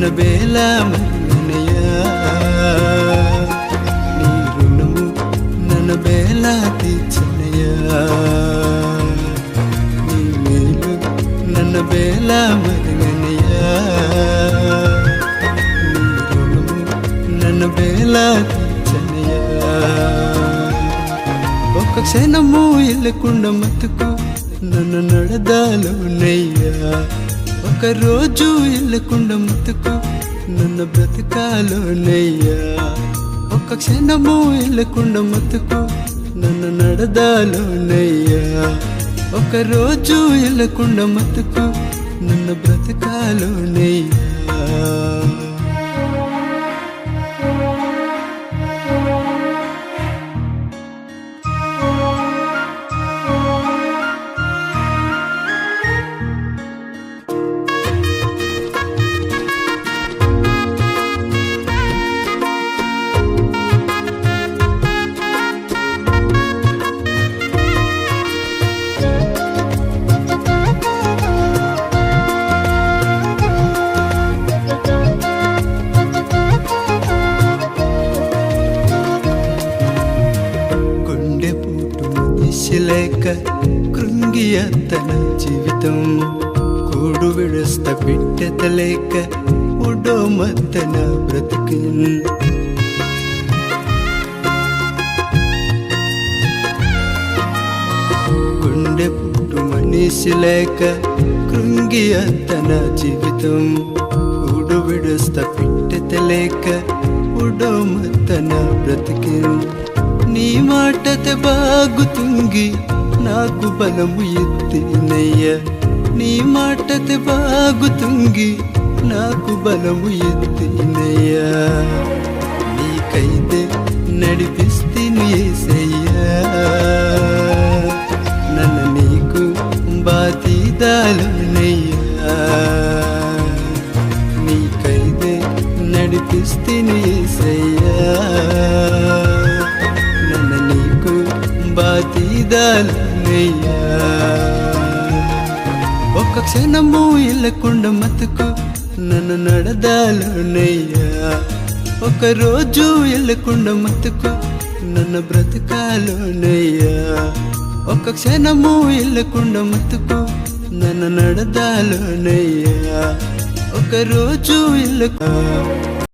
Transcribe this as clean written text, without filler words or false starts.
నన్న బేల మన్నయ్యా నీ రుణము నన్న బేల తీర్చనయ్యా నీ మేలు నన్న బేల మరుగనయ్యా నీ రుణము నన్న బేల తీర్చనయ్యా ఒక్క క్షణము ఇల్లకుండా మతుకు నన్ను నడదాలోనయ్యా ఒక రోజు ఇల్లకుండా మతుకు నన్ను బ్రతకాలోనయ్యా ఒక్క క్షణము ఇల్లకుండా మతుకు నన్ను నడదాలోనయ్యా ఒక రోజు ఇల్లకుండా మతుకు నన్ను బ్రతకాలోనయ్యా లేక కృంగి అతన జీవితం కూడు విడస్త బిడ్డత లేక ఉడో మత్తన బ్రతుకు గుండె పుట్టు మనిషి లేక కృంగి అతన జీవితం కూడు విడస్త బిడ్డత లేక ఉడో మత్తన బ్రతుకు నీ మాటతే బాగుతుంగి నాకు బలము ఎత్తినయ్యా నీ మాటతే బాగుతుంగి నాకు బలము ఎత్తినయ్యా నీకైతే నడిపిస్తేను యేసయ్యా నన్ను నీకు బాతిదాలోనయ్యా నీకైతే నడిపిస్తేను యేసయ్యా బాతిదాలోనయ్యా ఒక్క క్షణము ఇల్లకుండా మతుకు నన్ను నడదాలోనయ్యా ఒక రోజు ఇల్లకుండా మతుకు నన్ను బ్రతకాలోనయ్యా ఒక్క క్షణము ఇల్లకుండా మతుకు నన్ను నడదాలోనయ్యా ఒక రోజు ఇల్లకు